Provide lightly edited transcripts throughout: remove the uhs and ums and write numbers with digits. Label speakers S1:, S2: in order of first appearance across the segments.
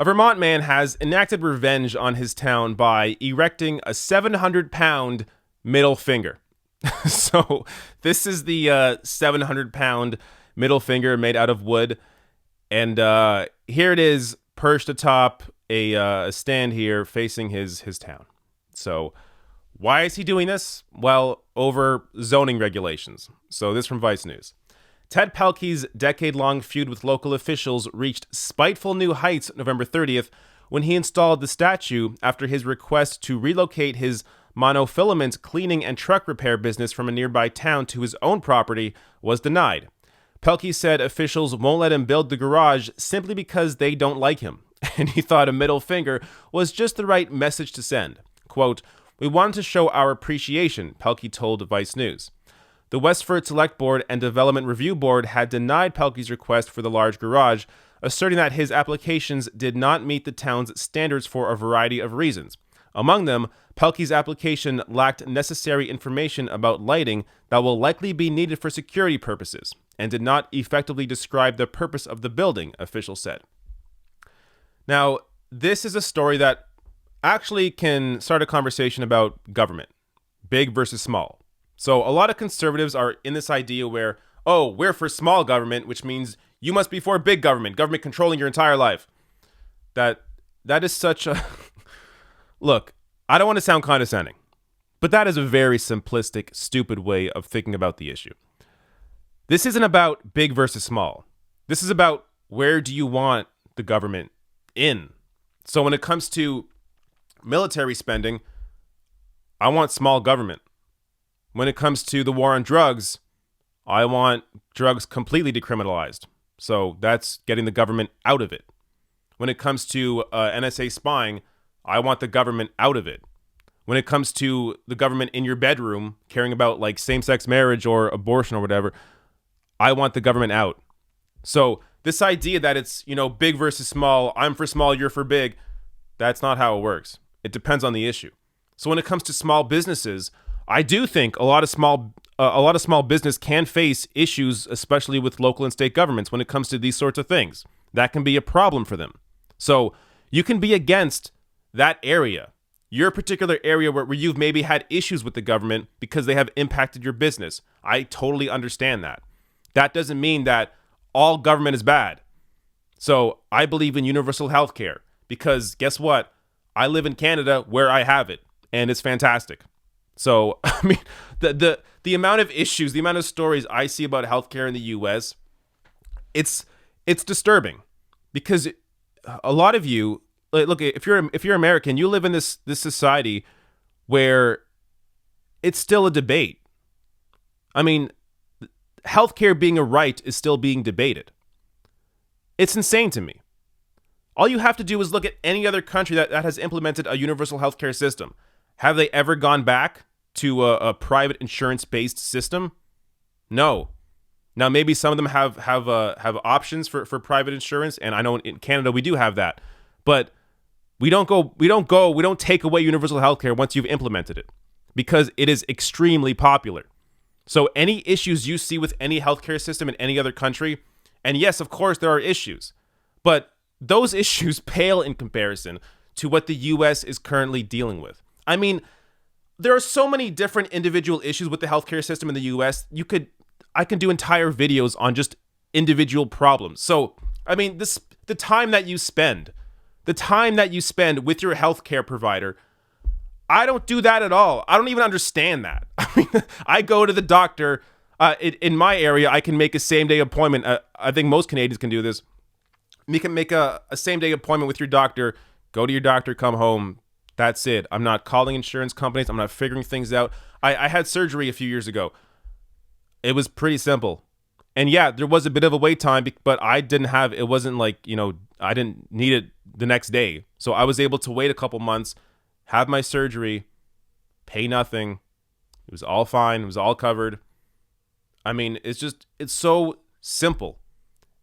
S1: A Vermont man has enacted revenge on his town by erecting a 700-pound middle finger. So this is the 700-pound middle finger made out of wood. And here it is perched atop a stand here facing his town. So why is he doing this? Well, over zoning regulations. So this from Vice News. Ted Pelkey's decade-long feud with local officials reached spiteful new heights November 30th when he installed the statue after his request to relocate his monofilament cleaning and truck repair business from a nearby town to his own property was denied. Pelkey said officials won't let him build the garage simply because they don't like him, and he thought a middle finger was just the right message to send. Quote, "We wanted to show our appreciation," Pelkey told Vice News. The Westford Select Board and Development Review Board had denied Pelkey's request for the large garage, asserting that his applications did not meet the town's standards for a variety of reasons. Among them, Pelkey's application lacked necessary information about lighting that will likely be needed for security purposes, and did not effectively describe the purpose of the building, officials said. Now, this is a story that actually can start a conversation about government, big versus small. So a lot of conservatives are in this idea where, oh, we're for small government, which means you must be for big government controlling your entire life. That is such a... Look, I don't want to sound condescending, but that is a very simplistic, stupid way of thinking about the issue. This isn't about big versus small. This is about where do you want the government in. So when it comes to military spending, I want small government. When it comes to the war on drugs, I want drugs completely decriminalized. So that's getting the government out of it. When it comes to NSA spying, I want the government out of it. When it comes to the government in your bedroom, caring about like same-sex marriage or abortion or whatever, I want the government out. So this idea that it's, big versus small, I'm for small, you're for big, that's not how it works. It depends on the issue. So when it comes to small businesses, I do think a lot of small business can face issues, especially with local and state governments when it comes to these sorts of things. That can be a problem for them. So you can be against that area, your particular area where you've maybe had issues with the government because they have impacted your business. I totally understand that. That doesn't mean that all government is bad. So I believe in universal health care because guess what? I live in Canada where I have it, and it's fantastic. So, I mean, the amount of issues, the amount of stories I see about healthcare in the U.S., it's disturbing because a lot of you, look, if you're American, you live in this society where it's still a debate. I mean, healthcare being a right is still being debated. It's insane to me. All you have to do is look at any other country that has implemented a universal healthcare system. Have they ever gone back to a private insurance-based system? No. Now, maybe some of them have options for private insurance, and I know in Canada we do have that. But we don't take away universal healthcare once you've implemented it because it is extremely popular. So any issues you see with any healthcare system in any other country, and yes, of course, there are issues, but those issues pale in comparison to what the U.S. is currently dealing with. I mean, there are so many different individual issues with the healthcare system in the U.S. I can do entire videos on just individual problems. So, I mean, the time that you spend with your healthcare provider, I don't do that at all. I don't even understand that. I mean, I go to the doctor. In my area, I can make a same-day appointment. I think most Canadians can do this. You can make a same-day appointment with your doctor, go to your doctor, come home. That's it. I'm not calling insurance companies. I'm not figuring things out. I had surgery a few years ago. It was pretty simple. And yeah, there was a bit of a wait time, but it wasn't like, I didn't need it the next day. So I was able to wait a couple months, have my surgery, pay nothing. It was all fine. It was all covered. I mean, it's so simple.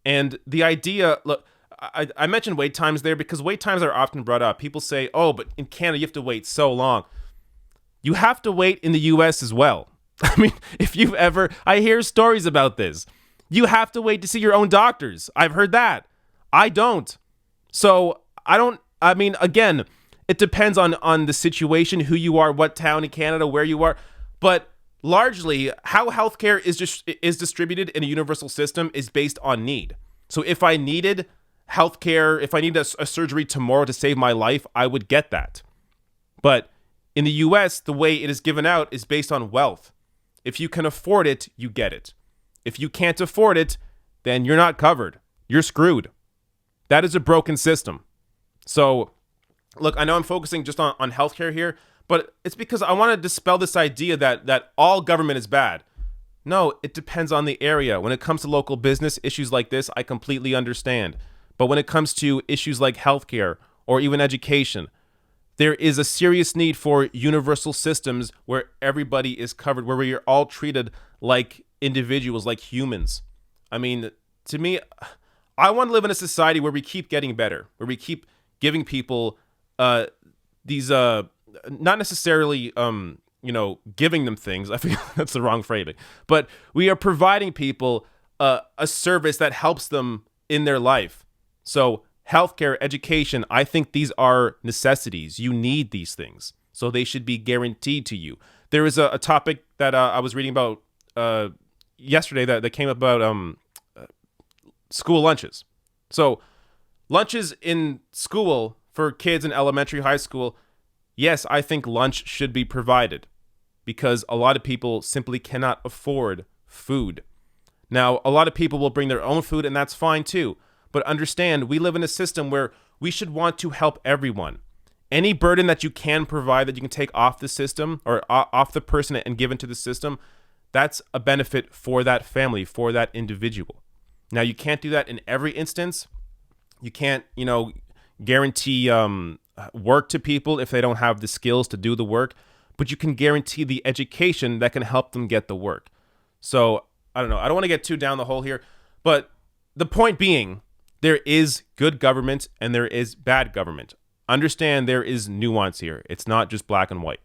S1: And the idea, look, I mentioned wait times there because wait times are often brought up. People say, oh, but in Canada, you have to wait so long. You have to wait in the U.S. as well. I mean, I hear stories about this. You have to wait to see your own doctors. I've heard that. I don't. So I don't. I mean, again, it depends on the situation, who you are, what town in Canada, where you are, but largely how healthcare is distributed in a universal system is based on need. So if I needed healthcare, if I needed a surgery tomorrow to save my life, I would get that. But in the US, the way it is given out is based on wealth. If you can afford it, you get it. If you can't afford it, then you're not covered. You're screwed. That is a broken system. So, look, I know I'm focusing just on healthcare here, but it's because I want to dispel this idea that all government is bad. No, it depends on the area. When it comes to local business, issues like this, I completely understand. But when it comes to issues like healthcare or even education, there is a serious need for universal systems where everybody is covered, where we are all treated like individuals, like humans. I mean, to me, I want to live in a society where we keep getting better, where we keep giving people these not necessarily giving them things. I think that's the wrong framing, but we are providing people a service that helps them in their life. So healthcare, education, I think these are necessities. You need these things, so they should be guaranteed to you. There is a topic that I was reading about yesterday that came up about school lunches. So lunches in school for kids in elementary, high school, yes, I think lunch should be provided because a lot of people simply cannot afford food. Now, a lot of people will bring their own food, and that's fine too. But understand, we live in a system where we should want to help everyone. Any burden that you can provide, that you can take off the system or off the person and give into the system, that's a benefit for that family, for that individual. Now, you can't do that in every instance. You can't, guarantee work to people if they don't have the skills to do the work, but you can guarantee the education that can help them get the work. So, I don't know. I don't want to get too down the hole here, but the point being, there is good government and there is bad government. Understand there is nuance here. It's not just black and white.